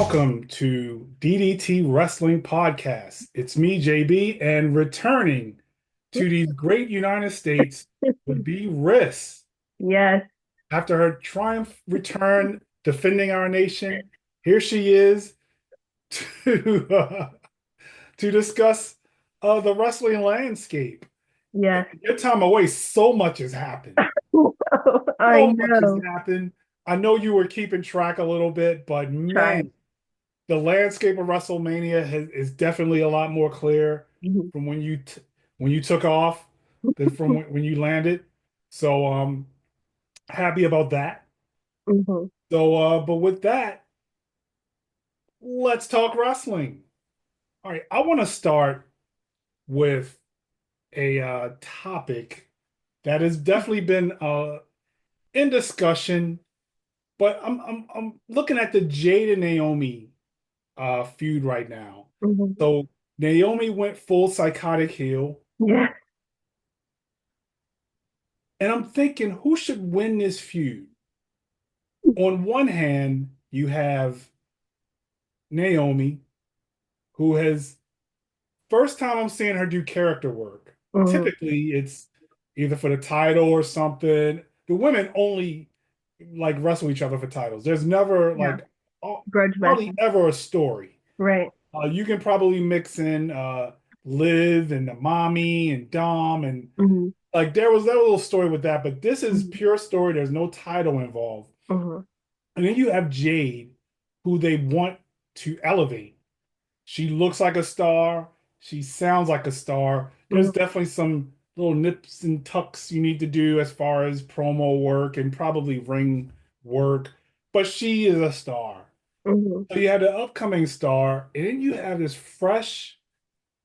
Welcome to DDT Wrestling Podcast. It's me, JB, and returning to these great United States would be Riss. Yes, After her triumph return defending our nation, here she is to to discuss the wrestling landscape. yes. Your time away, so much has happened. I So much has know. happened. I know you were keeping track a little bit, but Try. man, the landscape of WrestleMania is definitely a lot more clear Mhm. from when you took off than from when you landed. So happy about that. Mhm. So but with that, let's talk wrestling. All right, I want to start with a topic that has definitely been in discussion, but I'm looking at the Jade and Naomi feud right now. Mhm. So Naomi went full psychotic heel. Yes. And I'm thinking, who should win this feud? On one hand, you have Naomi, who has first time I'm seeing her do character work. Mhm. Typically, it's either for the title or something. The women only like wrestle each other for titles. There's never Yeah. like Grudge hardly matches. ever a story. Right. You can probably mix in Liv and the mommy and Dom and Mhm. like there was that little story with that, but this is Mhm. pure story. There's no title involved. Mhm. And then you have Jade, who they want to elevate. She looks like a star. She sounds like a star. There's Mhm. definitely some little nips and tucks you need to do as far as promo work and probably ring work, but she is a star. Mhm. So you have the upcoming star, and then you have this fresh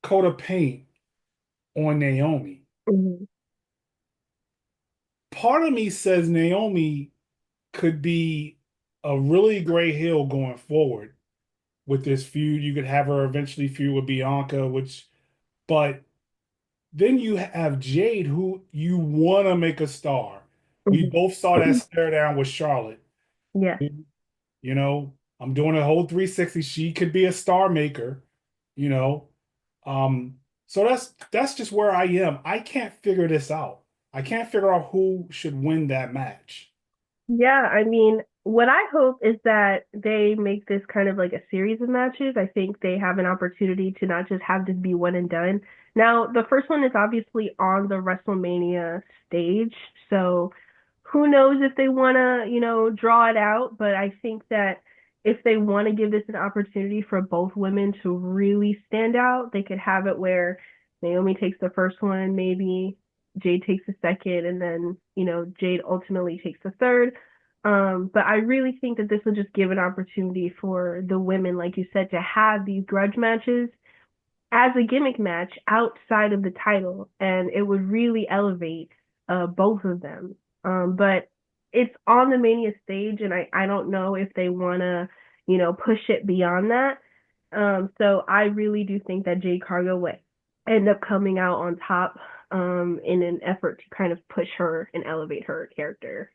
coat of paint on Naomi. Mhm. Part of me says Naomi could be a really great heel going forward with this feud. You could have her eventually feud with Bianca, but then you have Jade, who you want to make a star. We Mhm. both saw that stare down with Charlotte. Yes. You know, I'm doing a whole 360. She could be a star maker, you know. So that's just where I am. I can't figure this out. I can't figure out who should win that match. Yeah, I mean, what I hope is that they make this kind of like a series of matches. I think they have an opportunity to not just have this be one and done. Now, the first one is obviously on the WrestleMania stage, so who knows if they want to, draw it out, but I think that if they want to give this an opportunity for both women to really stand out, they could have it where Naomi takes the first one, maybe Jade takes the second, and then, Jade ultimately takes the third. But I really think that this will just give an opportunity for the women, like you said, to have these grudge matches as a gimmick match outside of the title, and it would really elevate both of them. But it's on the Mania stage, and I don't know if they want to, push it beyond that. So I really do think that Jade Cargill would end up coming out on top in an effort to kind of push her and elevate her character.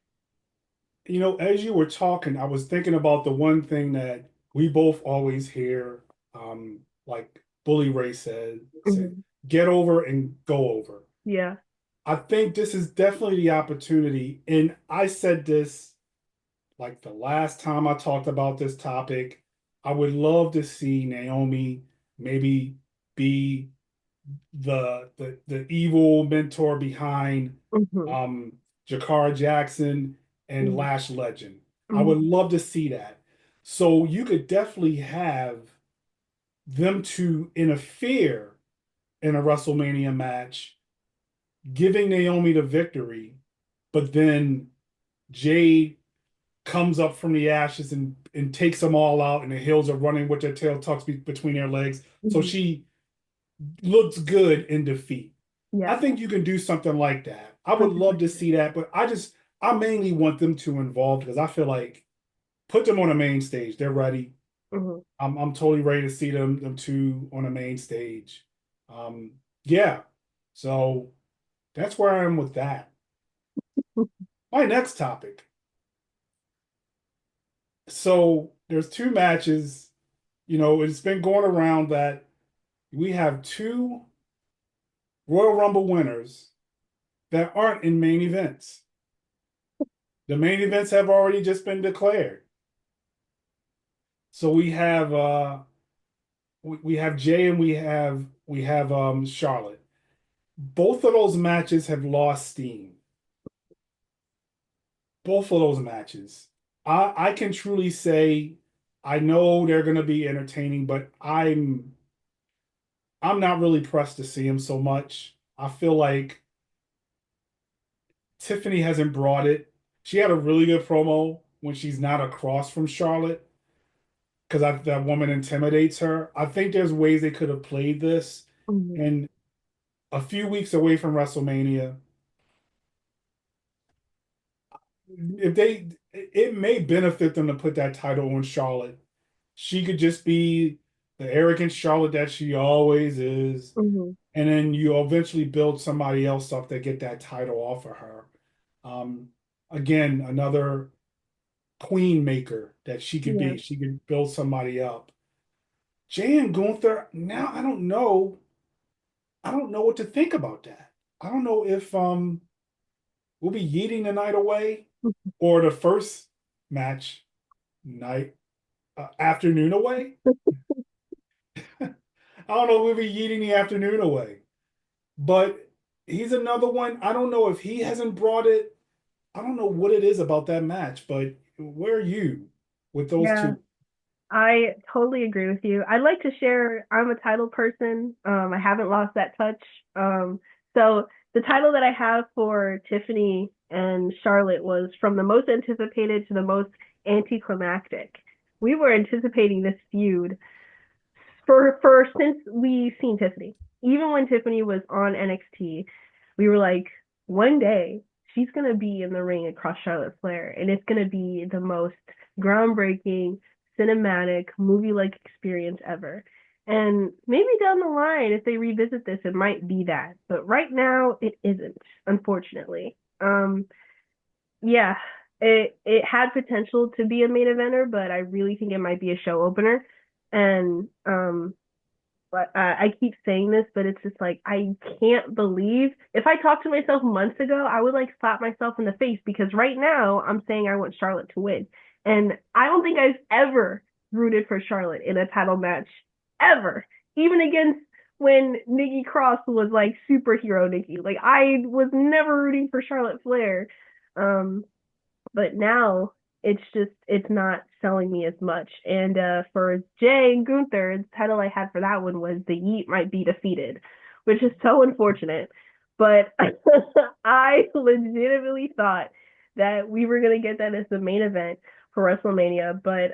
You know, as you were talking, I was thinking about the one thing that we both always hear, like Bully Ray said, Mm-hmm. get over and go over. Yeah. I think this is definitely the opportunity. And I said this like the last time I talked about this topic. I would love to see Naomi maybe be the evil mentor behind Mm-hmm. um Jakara Jackson and Mm-hmm. Lash Legend. I would Mm-hmm. love to see that. So you could definitely have them to interfere in a WrestleMania match, giving Naomi the victory, but then Jade comes up from the ashes and takes them all out, and the Hills are running with their tail tucked between their legs. So Mm-hmm. she looks good in defeat. I Yeah. think you can do something like that. I would love to 100%. see that, but I mainly want them to involve because I feel like put them on the main stage. They're ready. Mm-hmm. I'm totally ready to see them two on the main stage. Um, yeah. So that's where I am with that. My next topic. So there's two matches. it's been going around that we have two Royal Rumble winners that aren't in main events. The main events have already just been declared. So we have Jay and we have Charlotte. Both of those matches have lost steam. Both of those matches. I can truly say I know they're going to be entertaining, but I'm not really pressed to see them so much. I feel like Tiffany hasn't brought it. She had a really good promo when she's not across from Charlotte because that woman intimidates her. I think there's ways they could have played this. Mhm. And a few weeks away from WrestleMania, if they it may benefit them to put that title on Charlotte. She could just be the arrogant Charlotte that she always is. Mhm. And then you eventually build somebody else up that get that title off of her. Um, Again, another queen maker that she could Yeah. be. She could build somebody up. Jay and Gunther, now I don't know. I don't know what to think about that. I don't know if we'll be yeeting the night away or the first match night afternoon away. I don't know if we'll be yeeting the afternoon away. But he's another one. I don't know if he hasn't brought it. I don't know what it is about that match, but where are you with those Yeah. two? I totally agree with you. I'd like to share I'm a title person. I haven't lost that touch. So the title that I have for Tiffany and Charlotte was from the most anticipated to the most anticlimactic. We were anticipating this feud for since we seen Tiffany. Even when Tiffany was on NXT, we were like, one day she's gonna be in the ring across Charlotte Flair, and it's gonna be the most groundbreaking, cinematic, movie-like experience ever. And maybe down the line, if they revisit this, it might be that. But right now, it isn't, unfortunately. Yeah, it had potential to be a main eventer, but I really think it might be a show opener. And but I keep saying this, but it's just like I can't believe if I talked to myself months ago, I would like slap myself in the face because right now I'm saying I want Charlotte to win, and I don't think I've ever rooted for Charlotte in a title match ever, even against when Nikki Cross was like superhero Nikki. Like I was never rooting for Charlotte Flair, um, but now it's not selling me as much. And for Jay and Gunther, the title I had for that one was "The Yeet Might Be Defeated," which is so unfortunate. But I legitimately thought that we were gonna get that as the main event for WrestleMania, but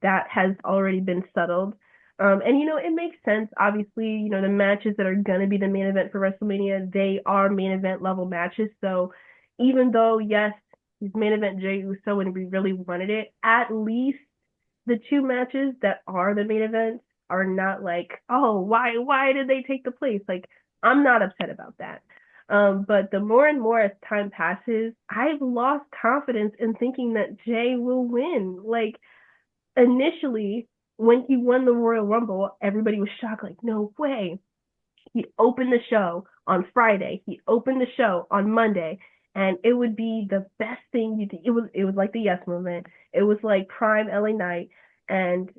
that has already been settled. And it makes sense. Obviously, the matches that are gonna be the main event for WrestleMania, they are main event level matches. So even though, yes, he's main event Jey Uso and we really wanted it, at least the two matches that are the main events are not like, oh, why did they take the place? Like, I'm not upset about that. But the more and more as time passes, I've lost confidence in thinking that Jay will win. Like initially, when he won the Royal Rumble, everybody was shocked, like, no way. He opened the show on Friday. He opened the show on Monday, and it would be the best thing you did. It was like the Yes Movement. It was like prime LA Knight, and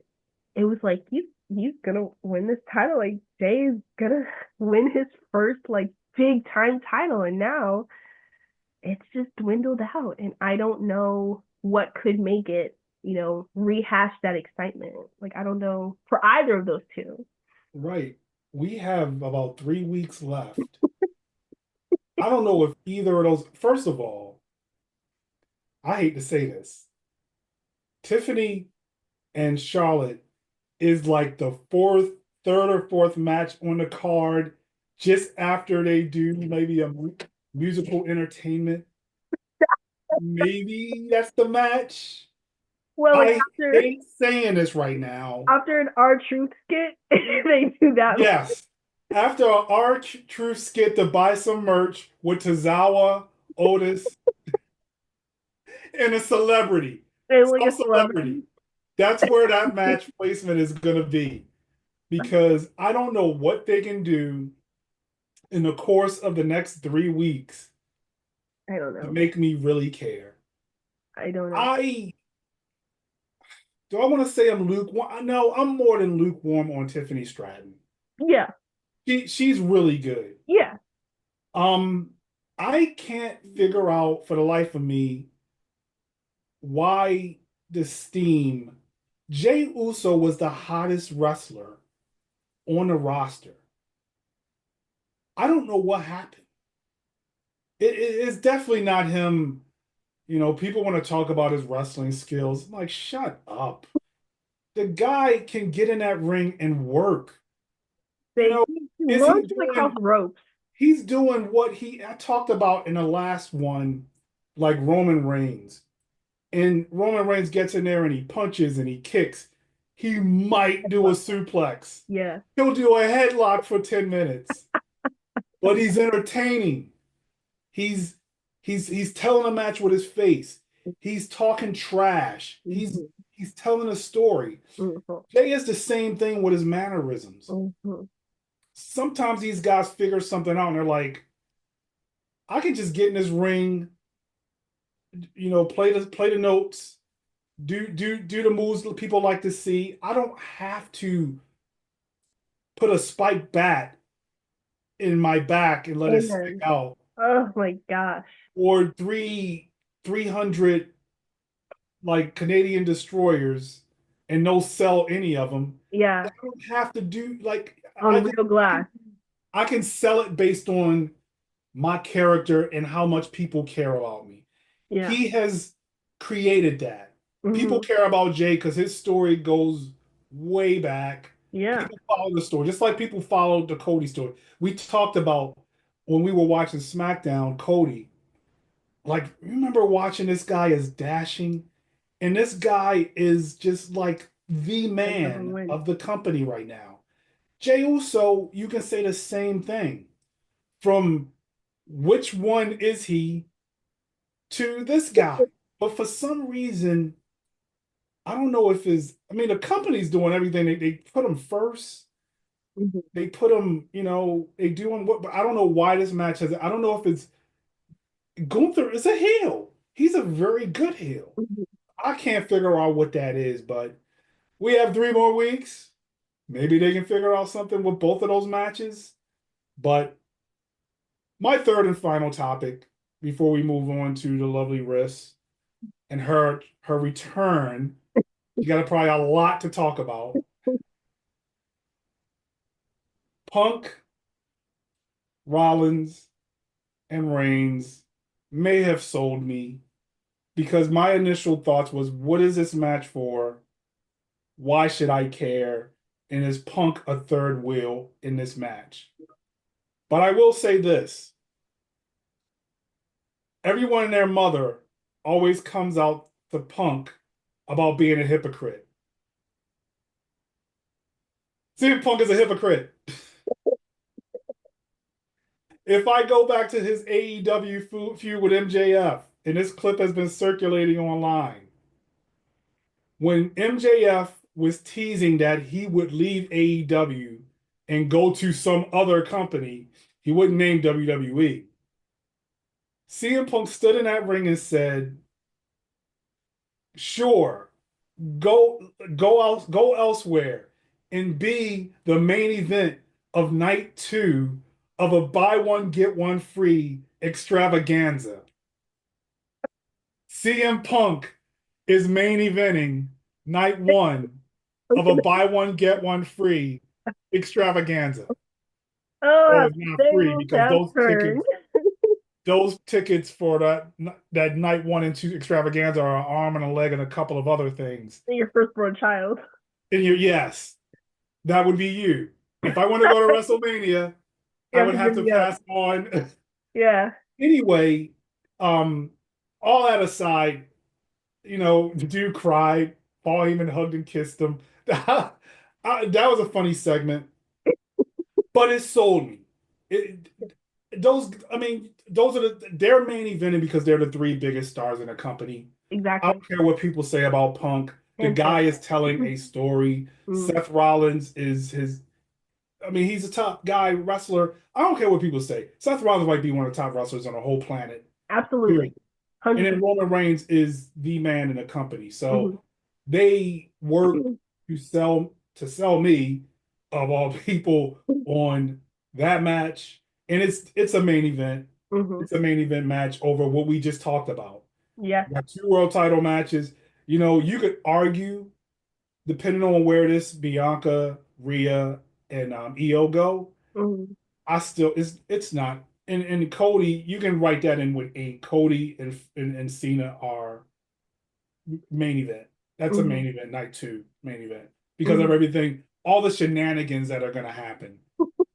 it was like he's gonna win this title. Like Jay's gonna win his first like big time title, and now it's just dwindled out, and I don't know what could make it. Rehash that excitement. Like I don't know for either of those two. Right. We have about 3 weeks left. I don't know if either of those, first of all, I hate to say this. Tiffany and Charlotte is like the third or fourth match on the card just after they do maybe a musical entertainment. Maybe that's the match. Well, like I after hate saying this right now. after an R Truth skit, they do that. Yes. After our true skit to buy some merch with Tozawa, Otis, and a celebrity, And like some a celebrity. celebrity. That's where that match placement is going to be because I don't know what they can do in the course of the next 3 weeks I don't to know. make me really care. I don't know. I do I want to say I'm lukewarm? No, I'm more than lukewarm on Tiffany Stratton. Yeah, She's really good. yeah. Um, I can't figure out for the life of me why the steam. Jay Uso was the hottest wrestler on the roster. I don't know what happened. It's definitely not him. You know, people want to talk about his wrestling skills. I'm like, shut up. The guy can get in that ring and work. You They know, he is he launches across doing ropes. he's doing what he I talked about in the last one, like Roman Reigns. And Roman Reigns gets in there and he punches and he kicks. He might do a suplex. Yeah. He'll do a headlock for 10 minutes, but he's entertaining. He's he's telling a match with his face. He's talking trash. Hmm. He's telling a story. Hmm. Jay is the same thing with his mannerisms. Hmm. Sometimes these guys figure something out and they're like, I can just get in this ring, play the notes, do the moves that people like to see. I don't have to put a spiked bat in my back and let it stick Amen. out, Oh my gosh. or 300 like Canadian destroyers and no sell any of them. I Yeah. don't have to do like On real glass. I can sell it based on my character and how much people care about me. Yeah. He has created that. People Hmm. care about Jay because his story goes way back. Yeah. People follow the story, just like people followed the Cody story. We talked about when we were watching SmackDown, Cody. Like, remember watching this guy as dashing? And this guy is just like the Like number man one. of the company right now. Jey Uso, you can say the same thing. From which one is he to this guy? But for some reason, I don't know if his, I mean, the company's doing everything. They put him first. Hmm. They put him, they doing what, but I don't know why this match has, I don't know if it's Gunther is a heel. He's a very good heel. Hmm. I can't figure out what that is, but we have 3 more weeks. Maybe they can figure out something with both of those matches. But my third and final topic before we move on to the lovely Riss and her return. You got probably a lot to talk about. Punk, Rollins, and Reigns may have sold me because my initial thoughts was, what is this match for? Why should I care? And is Punk a third wheel in this match? But I will say this. Everyone and their mother always comes out to Punk about being a hypocrite. CM Punk is a hypocrite. If I go back to his AEW feud with MJF, and this clip has been circulating online, when MJF was teasing that he would leave AEW and go to some other company, he wouldn't name WWE. CM Punk stood in that ring and said, "Sure, go elsewhere and be the main event of night two of a buy one get one free extravaganza." CM Punk is main eventing night one of a buy one get one free extravaganza. Oh, Oh, it's not they free will because have turned. those tickets for that night one and two extravaganza are an arm and a leg and a couple of other things. Your firstborn child. And yes, that would be you. If I want to go to WrestleMania, You I have would to have give to me up. pass on. Yeah. Anyway, um, all that aside, the dude cried. Paul Heyman hugged and kissed him. That was a funny segment, but it sold me. It, I mean, those are they're main eventing because they're the three biggest stars in the company. I Exactly. don't care what people say about Punk. The Fantastic. guy is telling a story. Mm, Seth Rollins is his. I mean, he's a top guy wrestler. I don't care what people say. Seth Rollins might be one of the top wrestlers on the whole planet. absolutely. Period. And then 100%. Roman Reigns is the man in the company. So Mm-hmm. they work to sell me of all people on that match. And it's a main event. Mm-hmm. It's a main event match over what we just talked about. Yes. You got two world title matches. You could argue, depending on where this Bianca, Rhea, and Io go, Mm-hmm. I still it's not. And Cody, you can write that in with eight. Cody and Cena are main event. That's a Mm-hmm. main event, night two main event because of Mm-hmm. everything, all the shenanigans that are gonna happen.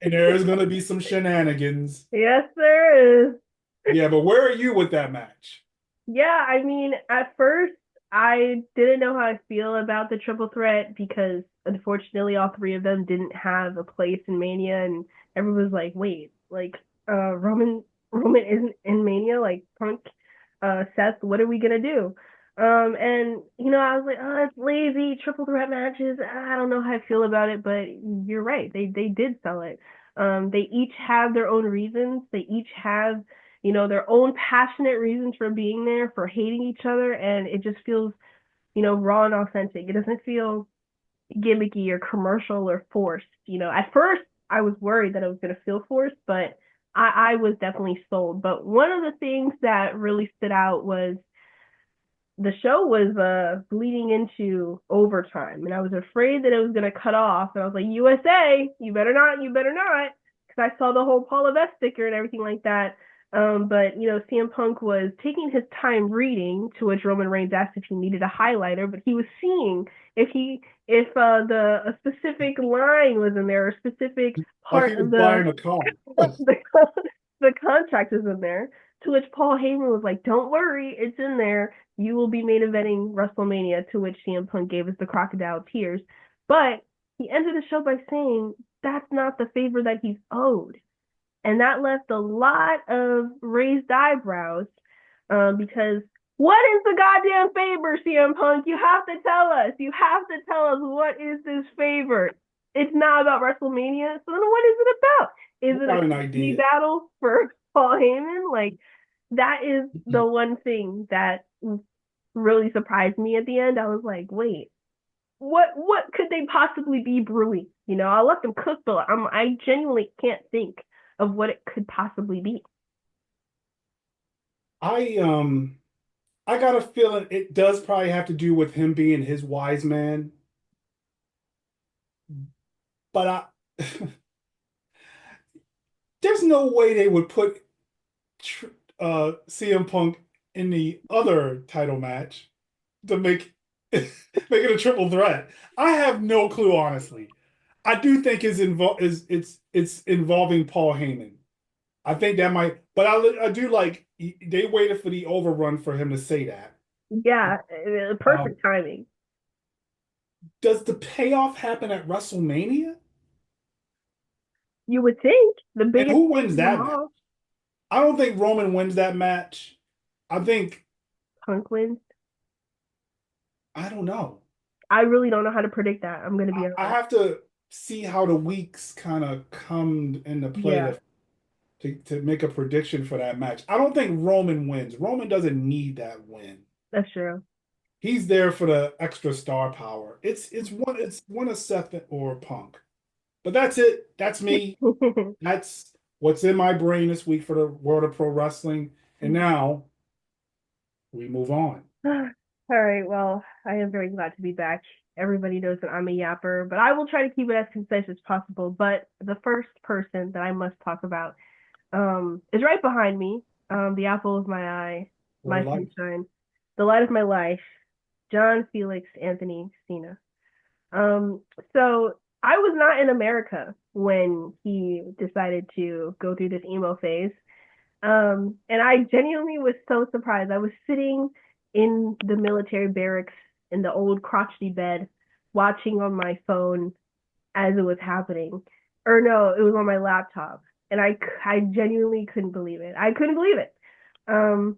And there is gonna be some shenanigans. Yes, there is. Yeah, but where are you with that match? Yeah, I mean, at first I didn't know how I feel about the triple threat because unfortunately all three of them didn't have a place in Mania, and everyone was like, wait, like Roman isn't in Mania, like Punk, Seth, what are we gonna do? And I was like, oh, it's lazy, triple threat matches. I don't know how I feel about it, but you're right. They did sell it. They each have their own reasons. They each have their own passionate reasons for being there, for hating each other, and it just feels, raw and authentic. It doesn't feel gimmicky or commercial or forced. At first I was worried that it was going to feel forced, but I was definitely sold. But one of the things that really stood out was the show was bleeding into overtime, and I was afraid that it was going to cut off. And I was like, USA, you better not, because I saw the whole Paula Vest sticker and everything like that. But CM Punk was taking his time reading, to which Roman Reigns asked if he needed a highlighter, but he was seeing if the a specific line was in there, or a specific Like he part was of the buying a car. the, the contract is in there. To which Paul Heyman was like, "Don't worry, it's in there. You will be main eventing WrestleMania." To which CM Punk gave us the crocodile tears. But he ended the show by saying that's not the favor that he's owed. And that left a lot of raised eyebrows, because what is the goddamn favor, CM Punk? You have to tell us. You have to tell us, what is this favor? It's not about WrestleMania. So then what is it about? Is I it got a an custody idea. battle for Paul Heyman? Like, that is the one thing that really surprised me at the end. I was like, wait, what could they possibly be brewing? I'll let them cook, but I genuinely can't think of what it could possibly be. I I got a feeling it does probably have to do with him being his wise man, but there's no way they would put tr CM Punk in the other title match to make it a triple threat. I have no clue, honestly. I do think it's involving Paul Heyman. I think that might, but I do like they waited for the overrun for him to say that. Yeah, Um, perfect timing. does the payoff happen at WrestleMania? You would think the And biggest who wins of them that match? all, I don't think Roman wins that match. I think Punk wins. I don't know. I really don't know how to predict that. I'm gonna be I honest. have to see how the weeks kind of come into play Yeah, to make a prediction for that match. I don't think Roman wins. Roman doesn't need that win. that's true. He's there for the extra star power. It's one of Seth or Punk. But that's it. That's me. That's what's in my brain this week for the world of pro wrestling. And now we move on. All right, well, I am very glad to be back. Everybody knows that I'm a yapper, but I will try to keep it as concise as possible. But the first person that I must talk about is right behind me. The apple of my eye, Or my life. sunshine, the light of my life, John Felix Anthony Cena. Um, so I was not in America when he decided to go through this emo phase. And I genuinely was so surprised. I was sitting in the military barracks in the old crotchety bed, watching on my phone as it was happening. Or no, it was on my laptop. And I genuinely couldn't believe it. I couldn't believe it. Um,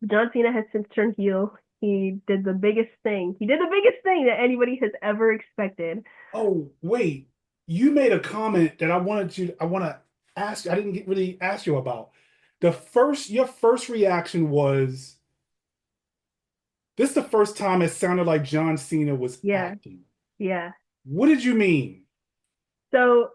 John Cena has since turned heel. He did the biggest thing. He did the biggest thing that anybody has ever expected. Oh, wait. You made a comment that I want to ask. I didn't really ask you about. Your first reaction was, this is the first time it sounded like John Cena was Yeah, acting. yeah. What did you mean? So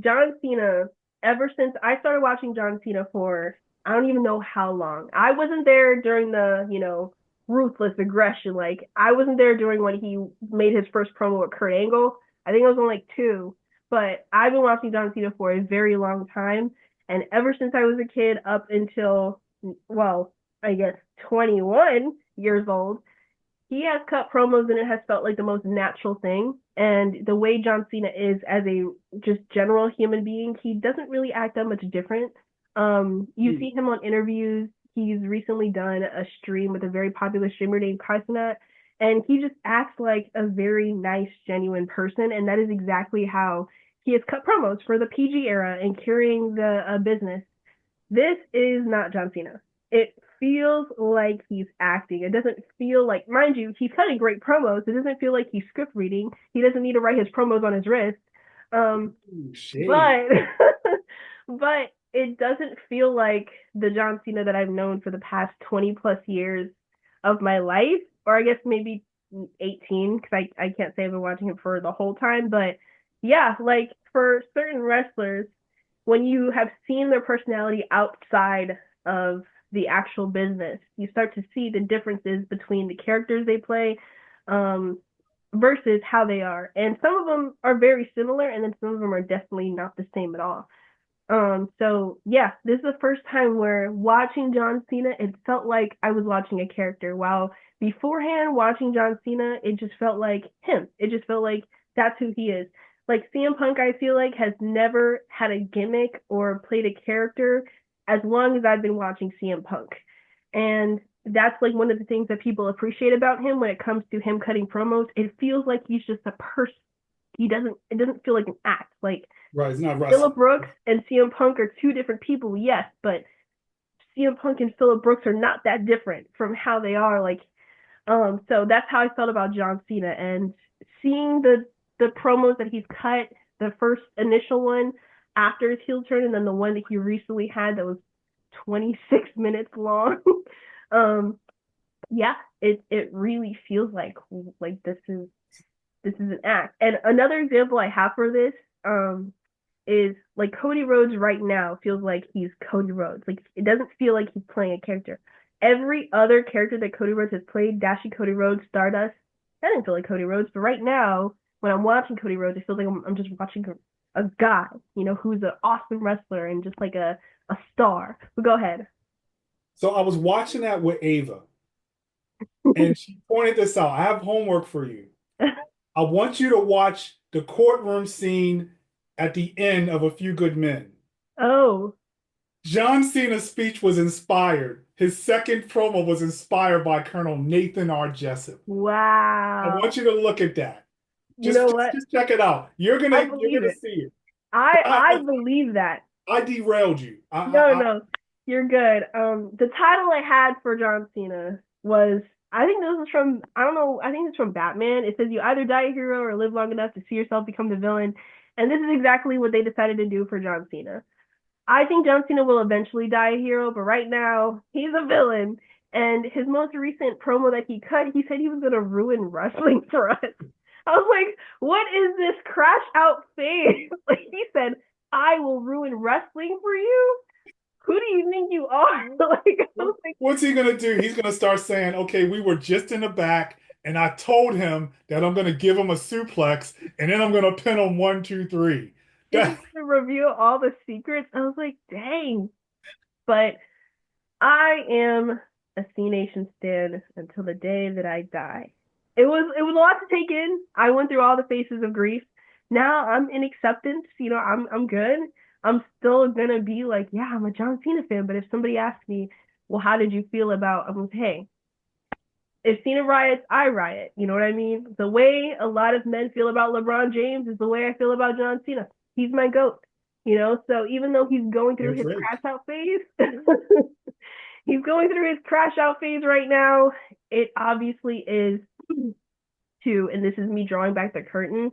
John Cena, ever since I started watching John Cena for I don't even know how long. I wasn't there during the, ruthless aggression. Like I wasn't there during when he made his first promo with Kurt Angle. I think I was on like two. But I've been watching John Cena for a very long time. And ever since I was a kid up until well, I guess 21 years old, he has cut promos and it has felt like the most natural thing. And the way John Cena is as a just general human being, he doesn't really act that much different. You Hmm. see him on interviews. He's recently done a stream with a very popular streamer named Kaisenat, and he just acts like a very nice, genuine person. And that is exactly how he has cut promos for the PG era and carrying the business. This is not John Cena. It feels like he's acting. It doesn't feel like, mind you, he's cutting great promos. It doesn't feel like he's script reading. He doesn't need to write his promos on his wrist. Um, Ooh, shade. but but it doesn't feel like the John Cena that I've known for the past 20 plus years of my life, or I guess maybe 18, because I can't say I've been watching him for the whole time. But yeah, like for certain wrestlers, when you have seen their personality outside of the actual business, you start to see the differences between the characters they play um, versus how they are. And some of them are very similar, and then some of them are definitely not the same at all. So yeah, this is the first time where watching John Cena, it felt like I was watching a character. While beforehand watching John Cena, it just felt like him. It just felt like that's who he is. Like CM Punk, I feel like has never had a gimmick or played a character as long as I've been watching CM Punk. And that's like one of the things that people appreciate about him when it comes to him cutting promos. It feels like he's just a person. It doesn't feel like an act. Like Right, it's not Phillip wrestling. Brooks and CM Punk are two different people, yes, but CM Punk and Phillip Brooks are not that different from how they are. Like, so that's how I felt about John Cena, and seeing the promos that he's cut, the first initial one after his heel turn, and then the one that he recently had that was 26 minutes long. um, yeah, it really feels like this is an act. And another example I have for this, is like Cody Rhodes right now feels like he's Cody Rhodes. Like it doesn't feel like he's playing a character. Every other character that Cody Rhodes has played, Dashie Cody Rhodes, Stardust, that didn't feel like Cody Rhodes. But right now, when I'm watching Cody Rhodes, it feels like I'm just watching a guy, who's an awesome wrestler and just like a star. But go ahead. So I was watching that with Ava, and she pointed this out. I have homework for you. I want you to watch the courtroom scene at the end of A Few Good Men. Oh, John Cena's speech was inspired. His second promo was inspired by Colonel Nathan R. Jessup. I wow. want you to look at that. You Just, know just, what? just check it out. You're I gonna, you're believe gonna it. see it. I, I believe that. I derailed you. No, no, you're good. The title I had for John Cena was, I think this was from, I don't know, I think it's from Batman. It says you either die a hero or live long enough to see yourself become the villain. And this is exactly what they decided to do for John Cena. I think John Cena will eventually die a hero, but right now he's a villain. And his most recent promo that he cut, he said he was going to ruin wrestling for us. I was like, what is this crash out face? Like he said, I will ruin wrestling for you. Who do you think you are? Like, I was like, What's he gonna do? He's gonna start saying, "Okay, we were just in the back, and I told him that I'm gonna give him a suplex, and then I'm gonna pin him one, two, three." he's That just gonna reveal all the secrets. I was like, dang. But I am a C Nation stan until the day that I die. It was a lot to take in. I went through all the phases of grief. Now I'm in acceptance. I'm good. I'm still gonna be like, yeah, I'm a John Cena fan. But if somebody asks me, well, how did you feel about? I'm like, hey, if Cena riots, I riot. You know what I mean? The way a lot of men feel about LeBron James is the way I feel about John Cena. He's my goat. So even though he's going Fair through his trade. crash out phase, He's going through his crash out phase right now. It obviously is to, and this is me drawing back the curtain,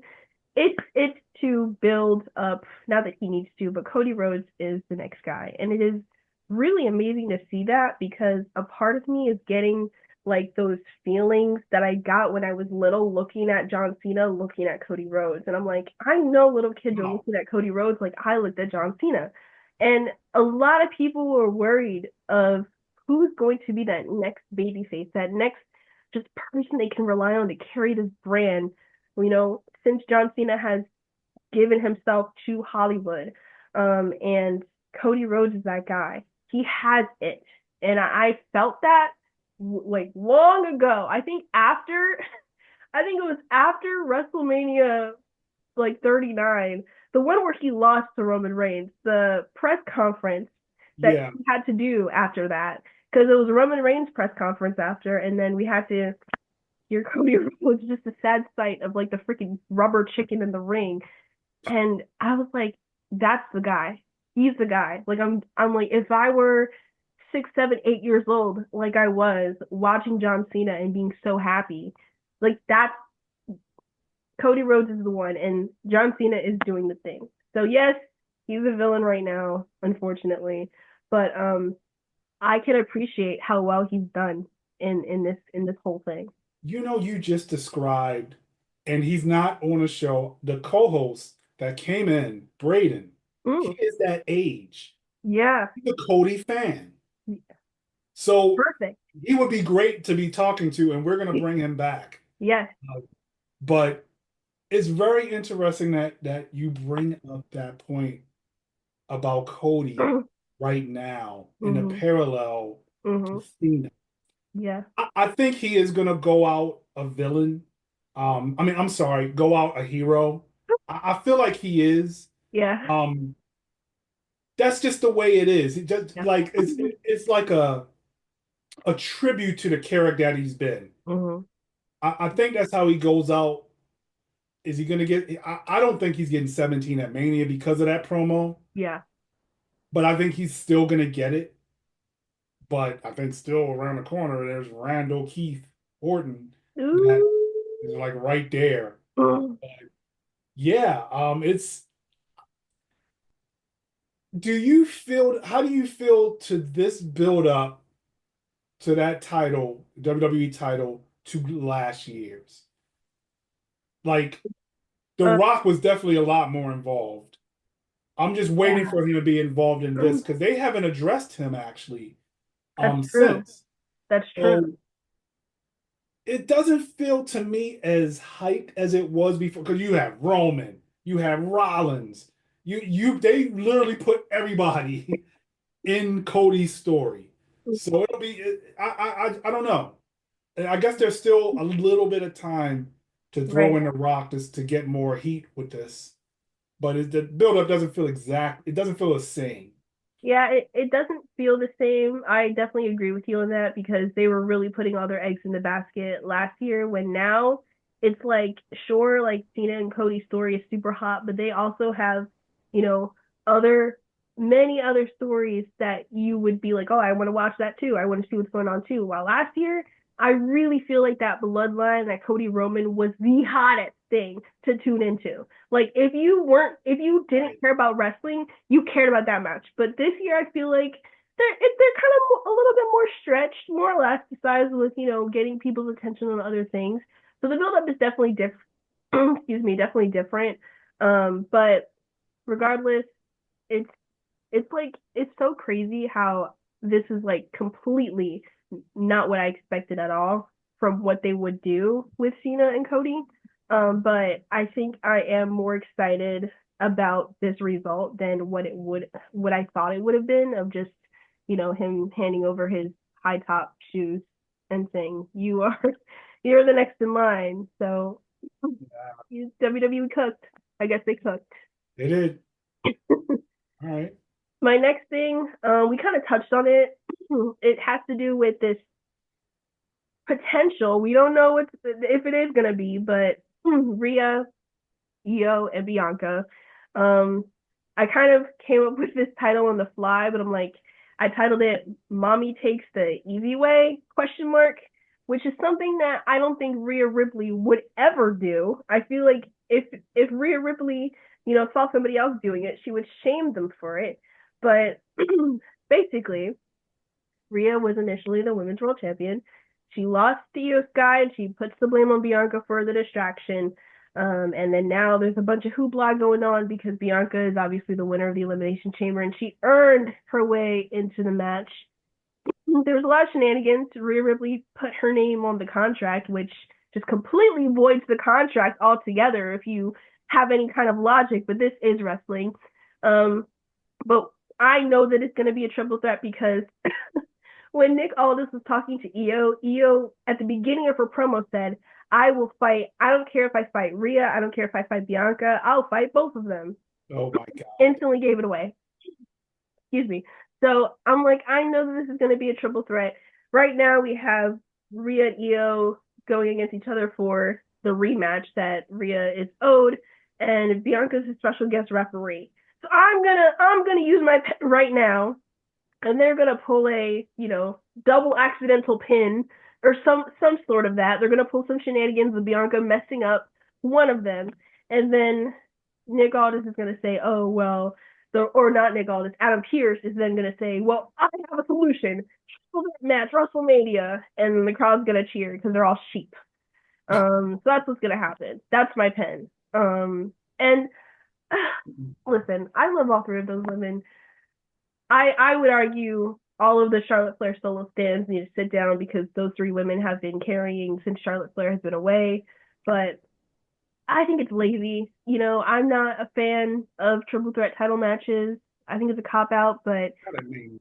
it's to build up, not that he needs to, but Cody Rhodes is the next guy. And it is really amazing to see that because a part of me is getting like those feelings that I got when I was little looking at John Cena, looking at Cody Rhodes. And I'm like, I know little kids are Wow. looking at Cody Rhodes like I looked at John Cena. And a lot of people were worried of who's going to be that next babyface, that next just person they can rely on to carry this brand, since John Cena has given himself to Hollywood, and Cody Rhodes is that guy. He has it, and I felt that like long ago. I think it was after WrestleMania like 39, the one where he lost to Roman Reigns, the press conference that Yeah. he had to do after that, because it was a Roman Reigns press conference after, and then we had to hear Cody Rhodes just a sad sight of like the freaking rubber chicken in the ring. And I was like, that's the guy. He's the guy. Like I'm like, if I were 6, 7, 8 years old, like I was watching John Cena and being so happy, like that's Cody Rhodes is the one, and John Cena is doing the thing. So yes, he's a villain right now, unfortunately, but I can appreciate how well he's done in this whole thing. You just described, and he's not on the show, the co-host that came in, Braden, he Mm, is that age. yeah, He's a Cody fan. So perfect. he would be great to be talking to, and we're going to bring him back. Yes. But it's very interesting that you bring up that point about Cody right now in a Mhm. parallel to Mhm. Cena. Yeah. I think he is gonna go out a villain. I mean, I'm sorry, go out a hero. I feel like he is. Yeah. Um, that's just the way it is. It just Yeah. like it's like a tribute to the character that he's been. Mhm. I think that's how he goes out. Is he gonna get? I don't think he's getting 17 at Mania because of that promo, Yeah. but I think he's still gonna get it. But I think still around the corner, there's Randall Keith Orton that is Ooh. like right there. Mm. Yeah, it's how do you feel to this build up to that title, WWE title, to last year's? Like The Uh, Rock was definitely a lot more involved. I'm just waiting yeah. for him to be involved in this because they haven't addressed him actually That's true. since. That's true. So it doesn't feel to me as hyped as it was before because you have Roman, you have Rollins, they literally put everybody in Cody's story. So it'll be I don't know. I guess there's still a little bit of time to throw Right. in the rock just to get more heat with this. But the buildup doesn't feel exact. It doesn't feel the same. Yeah, it doesn't feel the same. I definitely agree with you on that because they were really putting all their eggs in the basket last year when now it's like sure like Cena and Cody's story is super hot, but they also have, you know, other many other stories that you would be like, "Oh, I want to watch that too. I want to see what's going on too." While last year, I really feel like that bloodline that Cody Roman was the hottest thing to tune into. Like if you didn't Right. care about wrestling, you cared about that match. But this year, I feel like they're kind of a little bit more stretched, more or less, besides with getting people's attention on other things. So the build up is definitely different. Excuse me, definitely different. But regardless, it's it's like it's so crazy how this is like completely not what I expected at all from what they would do with Cena and Cody. But I think I am more excited about this result than what I thought it would have been of just, him handing over his high top shoes and saying, "You are you're the next in line." So WWE cooked. I guess they cooked. They did. All right. My next thing, we kind of touched on it. It has to do with this potential. We don't know if it is gonna be, but Rhea, Io, and Bianca. Um, I kind of came up with this title on the fly, but I'm like, I titled it "Mommy Takes the Easy Way?" question mark, which is something that I don't think Rhea Ripley would ever do. I feel like if Rhea Ripley, saw somebody else doing it, she would shame them for it. But basically, Rhea was initially the women's world champion. She lost to Io Sky and she puts the blame on Bianca for the distraction. And then now there's a bunch of hoopla going on because Bianca is obviously the winner of the Elimination Chamber and she earned her way into the match. There was a lot of shenanigans. Rhea Ripley put her name on the contract, which just completely voids the contract altogether if you have any kind of logic, but this is wrestling. But I know that it's going to be a triple threat because when Nick Aldis was talking to Io at the beginning of her promo said, I will fight. I don't care if I fight Rhea. I don't care if I fight Bianca. I'll fight both of them. Oh my God. Instantly gave it away. Excuse me. So I'm like, I know that this is going to be a triple threat. Right now we have Rhea and Io going against each other for the rematch that Rhea is owed, and Bianca's a special guest referee. So I'm gonna use my pen right now, and they're gonna pull a double accidental pin or some sort of that. They're gonna pull some shenanigans with Bianca messing up one of them, and then Nick Aldis is gonna say, "Oh well." Or not Nick Aldis, Adam Pearce is then gonna say, "Well, I have a solution. Match WrestleMania," and the crowd's gonna cheer because they're all sheep. So that's what's gonna happen. That's my pen. And listen, I love all three of those women. I would argue all of the Charlotte Flair solo stands need to sit down because those three women have been carrying since Charlotte Flair has been away. But I think it's lazy. I'm not a fan of triple threat title matches. I think it's a cop out, but I mean,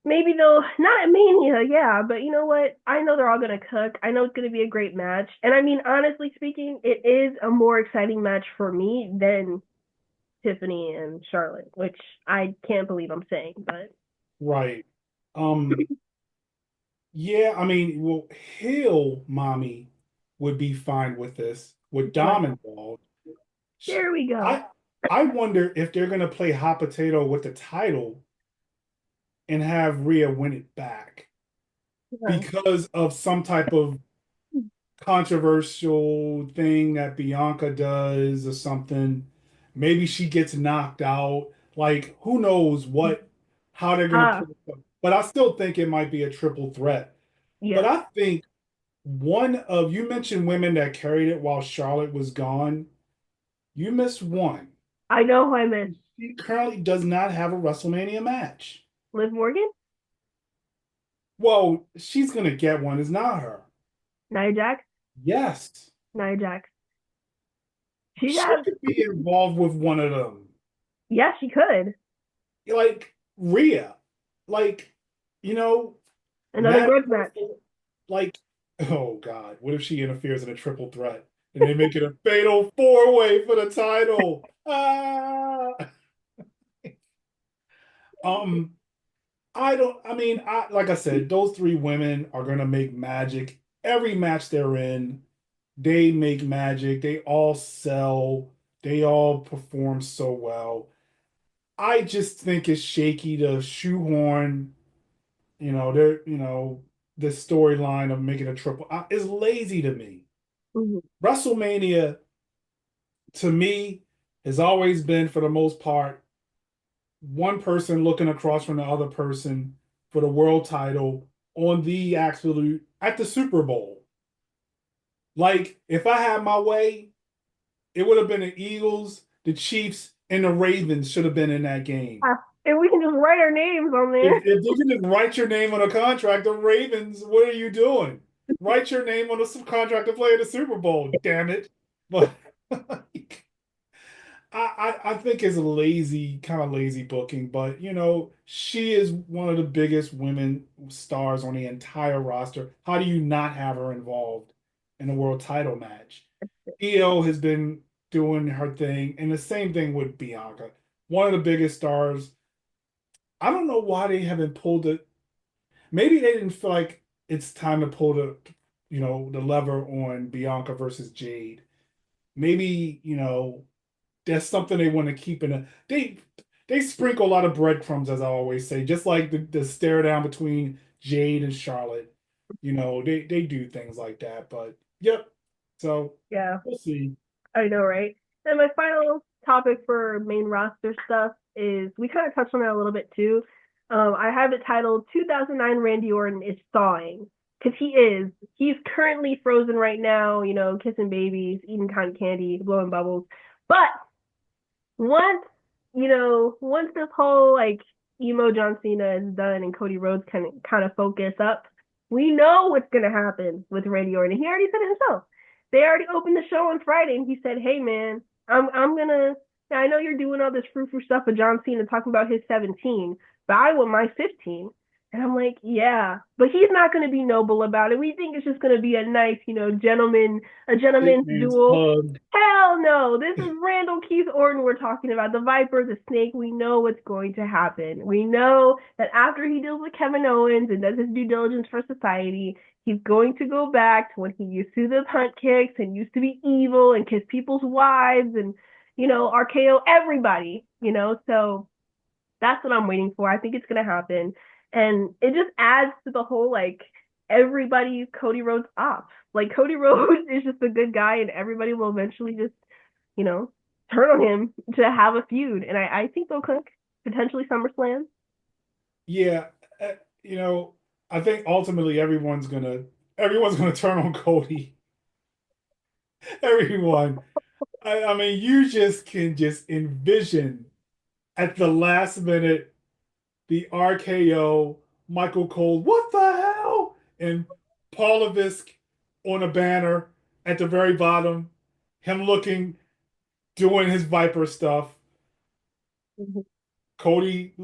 maybe they'll not at Mania, yeah. But you know what? I know they're all gonna cook. I know it's gonna be a great match. And I mean, honestly speaking, it is a more exciting match for me than Tiffany and Charlotte, which I can't believe I'm saying, but right. Um, yeah, I mean, well, Hill mommy would be fine with this, with but Dom involved. there we go. I I wonder if they're gonna play hot potato with the title and have Rhea win it back Yeah. because of some type of controversial thing that Bianca does or something. Maybe she gets knocked out. Like, who knows how they're gonna Ah, play it. But I still think it might be a triple threat. But yes. I think you mentioned women that carried it while Charlotte was gone. You missed one. I know who I meant. She currently does not have a WrestleMania match. Liv Morgan? Well, she's gonna get one. It's not her. Nia Jax? Yes. Nia Jax. She She got, could be involved with one of them. yes, she could. Like Rhea. Like, you know, Another Matt grudge match. like, oh God, what if she interferes in a triple threat and they make it a fatal four-way for the title? Ah. Um, I mean, like I said, those three women are gonna make magic. Every match they're in, they make magic. They all sell. They all perform so well. I just think it's shaky to shoehorn, they're, this storyline of making a triple is lazy to me. Mhm. WrestleMania to me has always been, for the most part, one person looking across from the other person for the world title on the absolute at the Super Bowl. Like, if I had my way, it would have been the Eagles, the Chiefs, and the Ravens should have been in that game. And we can just write our names on there. If you can just write your name on a contract, the Ravens, what are you doing? Write your name on a contract to play in the Super Bowl, damn it. But I think it's a lazy, kind of lazy booking, but she is one of the biggest women stars on the entire roster. How do you not have her involved in the world title match? Io has been doing her thing, and the same thing with Bianca, one of the biggest stars. I don't know why they haven't pulled it. Maybe they didn't feel like it's time to pull the lever on Bianca versus Jade. Maybe, that's something they want to keep in a. they sprinkle a lot of breadcrumbs, as I always say, just like the stare down between Jade and Charlotte. They do things like that. But yep. So Yeah, we'll see. I know, right? And my final topic for main roster stuff is we kind of touched on that a little bit too. I have it titled 2009 Randy Orton is thawing because he is. He's currently frozen right now, kissing babies, eating cotton candy, blowing bubbles. But once once this whole like emo John Cena is done and Cody Rhodes can kind of focus up, we know what's gonna happen with Randy Orton. He already said it himself. They already opened the show on Friday, and he said, "Hey man, I'm gonna. I know you're doing all this frou-frou stuff with John Cena talking about his 17, but I want my 15." And I'm like, yeah, but he's not going to be noble about it. We think it's just going to be a nice, a Big gentleman's man's duel. hug. Hell no. This is Randall Keith Orton we're talking about. The Viper, the Snake. We know what's going to happen. We know that after he deals with Kevin Owens and does his due diligence for society, he's going to go back to when he used to do those hunt kicks and used to be evil and kiss people's wives and, RKO everybody, So that's what I'm waiting for. I think it's going to happen. And it just adds to the whole like everybody Cody Rhodes off. Like Cody Rhodes is just a good guy, and everybody will eventually just, you know, turn on him to have a feud. And I think they'll cook potentially SummerSlam. Yeah, uh, you know, I think ultimately everyone's gonna turn on Cody. Everyone. I mean, you just can just envision at the last minute the RKO, Michael Cole, what the hell? And Pavlovsk on a banner at the very bottom, him looking, doing his Viper stuff. Mhm. Cody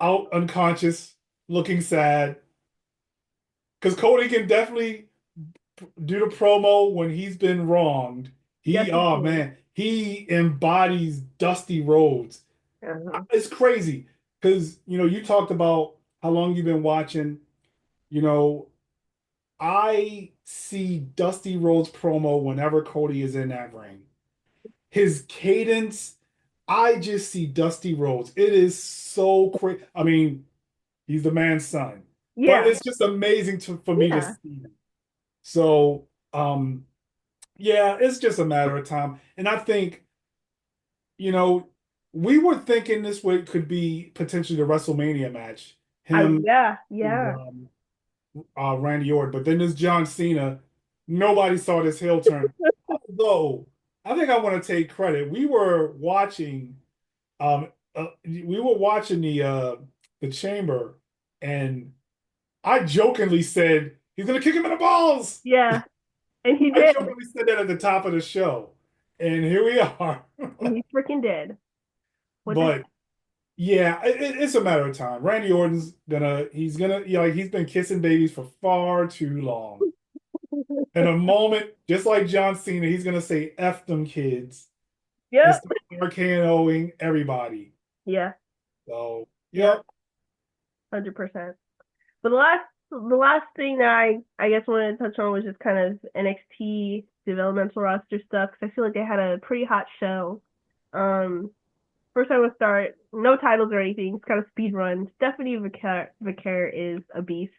out unconscious, looking sad. Because Cody can definitely do the promo when he's been wronged. Yes, he Oh can. man, he embodies Dusty Rhodes. Uh-huh. It's crazy because you talked about how long you've been watching. You know, I see Dusty Rhodes promo whenever Cody is in that ring. His cadence, I just see Dusty Rhodes. It is so crazy. I mean, he's the man's son, but Yeah, it's just amazing for me to yeah. see. So, yeah, it's just a matter of time. And I think, you know, we were thinking this way could be potentially the WrestleMania match, him Yeah, and yeah. Randy Orton. But then this John Cena, nobody saw this heel turn. Although I think I want to take credit. We were watching the Chamber, and I jokingly said he's gonna kick him in the balls. Yeah. And he I did. jokingly said that at the top of the show, and here we are. And he freaking did. What the heck? But yeah, it's a matter of time. Randy Orton's he's gonna, like he's been kissing babies for far too long. In a moment, just like John Cena, he's gonna say "F them kids" and Yep. start RKOing everybody. Yeah. So, Yep. yep, 100%. But the last thing that I guess wanted to touch on was just kind of NXT developmental roster stuff because I feel like they had a pretty hot show. Um, First I would start no titles or anything, it's kind of speed run. Stephanie Vaquer is a beast.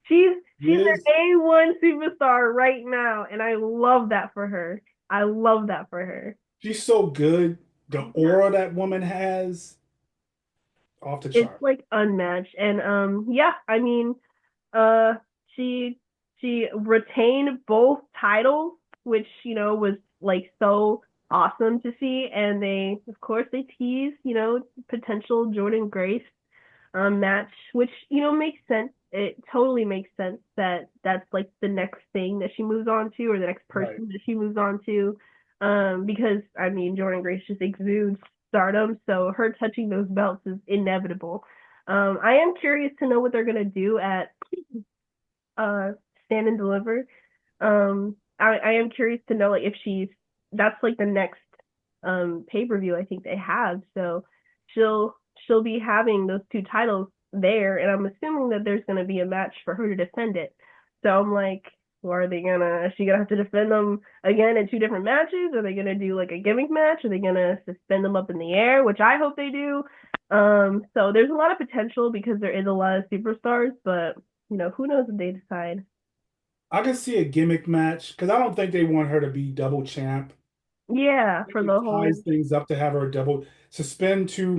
She's he she's is. their A1 superstar right now, and I love that for her. I love that for her. She's so good. The aura that woman has, off the It's chart. like unmatched, and yeah, I mean, uh, she she retained both titles, which was like so awesome to see, and of course they teased potential Jordan Grace match, which makes sense. It totally makes sense that that's like the next thing that she moves on to, or the next Right. person that she moves on to. Because I mean, Jordan Grace just exudes stardom, so her touching those belts is inevitable. I am curious to know what they're gonna do at uh Stand and Deliver. I am curious to know like if she's that's like the next pay-per-view I think they have. So she'll she'll be having those two titles there, and I'm assuming that there's gonna be a match for her to defend it. So I'm like, Or are they gonna? Is she gonna have to defend them again in two different matches? Are they gonna do like a gimmick match? Are they gonna suspend them up in the air? Which I hope they do. So there's a lot of potential because there is a lot of superstars, but who knows if they decide? I can see a gimmick match because I don't think they want her to be double champ. Yeah, I for think the it ties whole. things up to have her double suspend two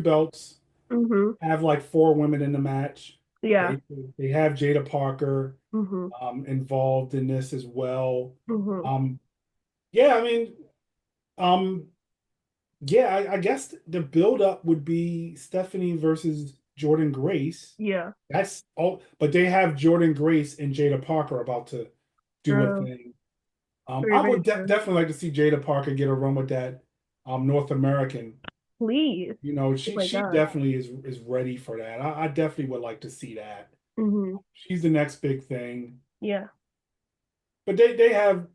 belts, Mhm. have like four women in the match. Yeah. They they have Jada Parker Mhm. involved in this as well. Mhm. Um, yeah, I mean, um, yeah, I guess the build up would be Stephanie versus Jordan Grace. Yeah. That's all, but they have Jordan Grace and Jada Parker about to do a True. thing. Very, I very would true. definitely like to see Jada Parker get a run with that North American. Please. You know, Oh my she God. definitely is ready for that. I definitely would like to see that. Mhm. She's the next big thing. Yeah. But they have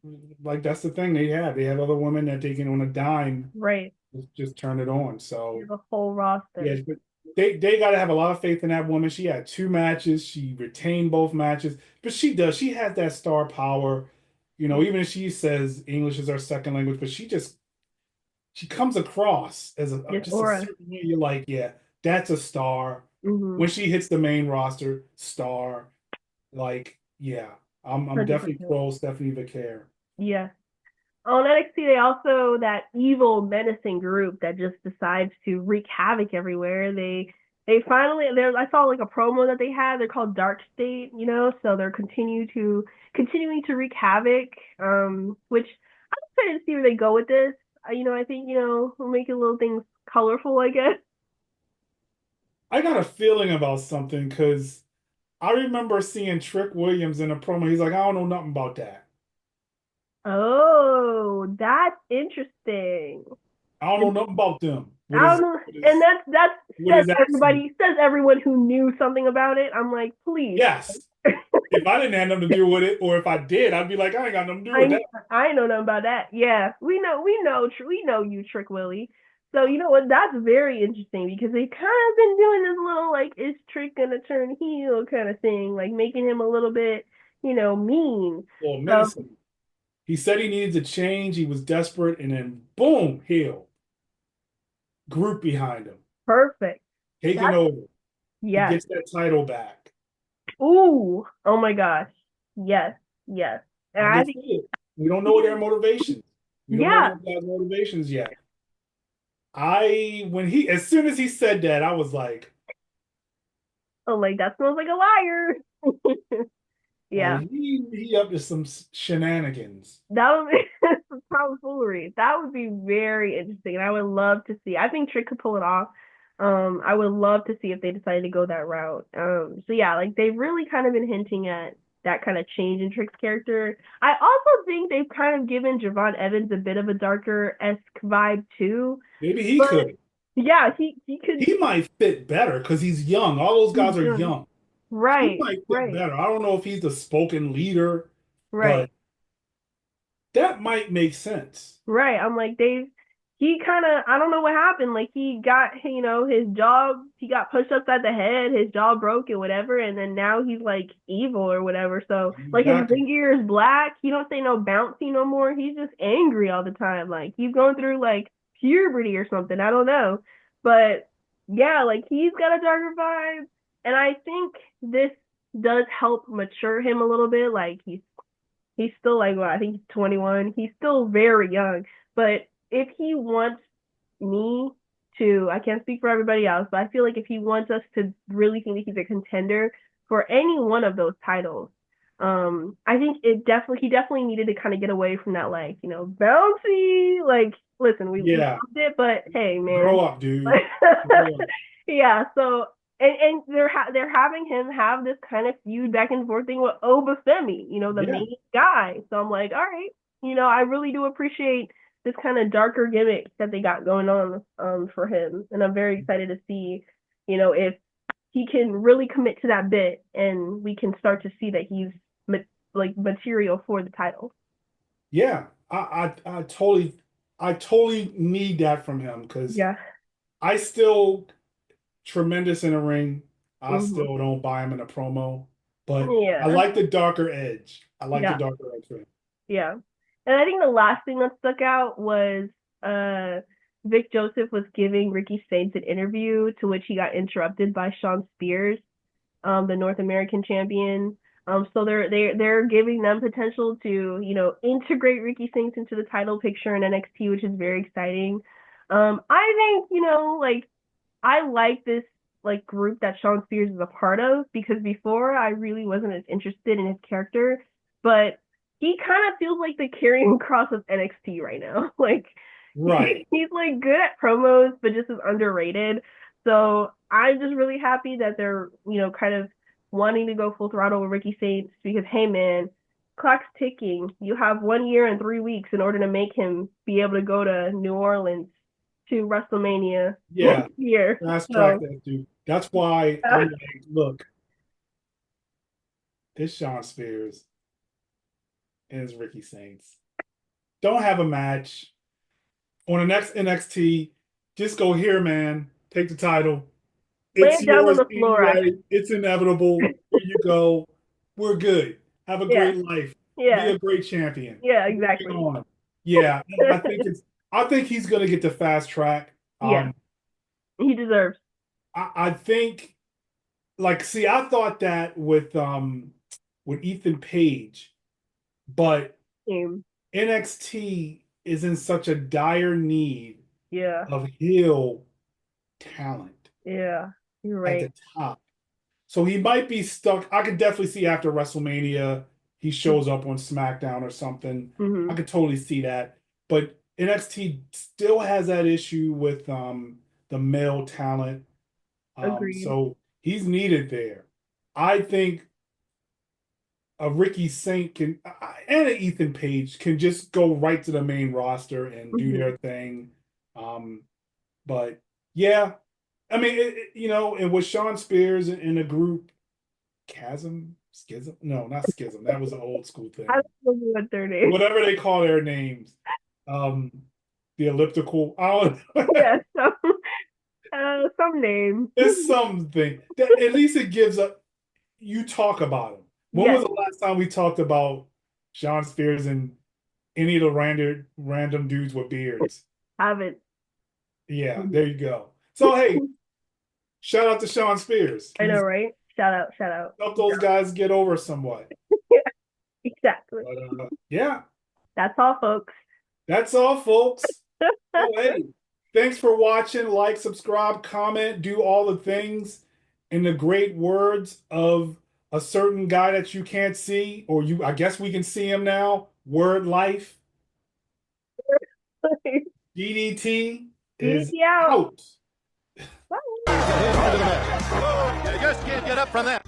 like that's the thing they have other women that they can on a dime Right. just turn it on. You So have a whole yes, roster. but they got to have a lot of faith in that woman. She had two matches. She retained both matches, but she does. She has that star power. You know, even if she says English is her second language, but she comes across as a This just a aura. certain way. You're like, yeah, that's a star. Mhm. When she hits the main roster, star. Like, yeah, I'm definitely 100%. pro Stephanie Vicaire. Yeah. On NXT, they also that evil, menacing group that just decides to wreak havoc everywhere. They finally there. I saw like a promo that they had. They're called Dark State, so they're continuing to wreak havoc. Which I'm excited to see where they go with this. I think we'll make it little things colorful, I guess. I got a feeling about something because I remember seeing Trick Williams in a promo. He's like, I don't know nothing about that. Oh, that's interesting. I don't know nothing about them. I don't know, and that's What says is actually everybody says everyone who knew something about it. I'm like, please. yes. If I didn't have nothing to do with it, or if I did, I'd be like, I ain't got nothing to do with I that. I know nothing about that. Yeah, we know you, Trick Willie. So you know what? That's very interesting because they kind of been doing this little like, is Trick gonna turn heel kind of thing, like making him a little bit, mean. Well, So menacing. He said he needed to change. He was desperate, and then boom, heel. Group behind him, perfect. taking That's over. He yes. gets that title back. Ooh, oh my gosh. Yes, yes. And I I can think see it. We don't know their motivations. We don't know yeah. those guys' motivations yet. As soon as he said that, I was I'm like, that smells like a liar. Yeah. he up to some shenanigans. That would be tomfoolery. That would be very interesting, and I would love to see. I think Trick could pull it off. I would love to see if they decided to go that route. So yeah, like they've really kind of been hinting at that kind of change in Trick's character. I also think they've kind of given Javon Evans a bit of a darker-esque vibe too. Maybe he But could. yeah, he could. He might fit better because he's young. All those He's guys are young. young. He Right, might fit right, better. I don't know if he's the spoken leader, right. but that might make sense. Right. I'm like, he kind of, I don't know what happened. Like, he got, his jaw, he got pushed upside the head, his jaw broke and whatever. And then now he's like evil or whatever. So, like, his Exactly. ring gear is black. He don't say no bouncy no more. He's just angry all the time. Like, he's going through like puberty or something. I don't know. But yeah, like, he's got a darker vibe. And I think this does help mature him a little bit. Like, he's still like, well, I think he's 21. He's still very young. But if he wants me to, I can't speak for everybody else, but I feel like if he wants us to really think that he's a contender for any one of those titles, I think he definitely needed to kind of get away from that, like, bouncy. Like, listen, we Yeah. loved it, but hey, man. Grow up, dude. Grow up. Yeah, so and they're having him have this kind of feud back and forth thing with Obafemi, the Yeah. main guy. So I'm like, all right, I really do appreciate this kind of darker gimmick that they got going on for him, and I'm very excited to see, if he can really commit to that bit, and we can start to see that he's like material for the title. Yeah. I totally need that from him because Yeah. I still tremendous in the ring. I Hmm. still don't buy him in a promo. But I Yeah. like the darker edge. I like the Yeah. darker edge for him. Yeah. And I think the last thing that stuck out was uh Vic Joseph was giving Ricky Saints an interview to which he got interrupted by Sean Spears, the North American champion. So they're giving them potential to, integrate Ricky Saints into the title picture in NXT, which is very exciting. I think, like I like this like group that Sean Spears is a part of because before I really wasn't as interested in his character, but he kind of feels like the carrying cross of NXT right now. Like Right. he's like good at promos, but just is underrated. So I'm just really happy that they're kind of wanting to go full throttle with Ricky Saints because hey man, clock's ticking. You have 1 year and 3 weeks in order to make him be able to go to New Orleans to WrestleMania Yeah. next year. Fast track So that dude. That's why I'm like, look, this Sean Spears is Ricky Saints. Don't have a match on the next NXT. Just go here, man. Take the title. lay It's it down on yours the floor. anyway. It's inevitable. Here you go. We're good. Have a Yeah, great life. Be yeah, a great champion. yeah, Moving exactly. on. Yeah, I think he's gonna get the fast track. Yeah, he deserves. I think like see, I thought that with Ethan Page, but Him. NXT is in such a dire need Yeah, of heel talent yeah, you're at right. the top. So he might be stuck. I could definitely see after WrestleMania he shows up on SmackDown or something. I Mm-hmm. could totally see that. But NXT still has that issue with the male talent. Agreed. So he's needed there. I think a Ricky Saint can and an Ethan Page can just go right to the main roster and do Mm-hmm. their thing. Um, but yeah, I mean, and with Sean Spears in a group, Chasm, Schism, no, not Schism. That was an old school I thing. don't know what their name. Whatever they call their names, um, the elliptical. I don't know. Yeah, some name. It's something that at least it gives a you talk about him. When was Yes, the last time we talked about Sean Spears and any of the random dudes with beards? haven't. Yeah, there you go. So hey, shout out to Sean Spears. I know, He's right? Shout out, shout out. helped those guys get over somewhat. Yeah, exactly. But yeah, That's all, folks. that's all, folks. So hey, thanks for watching. Like, subscribe, comment, do all the things. In the great words of a certain guy that you can't see, or I guess we can see him now. Word life. DDT is DDT out. out. Bye. You just can't get up from that.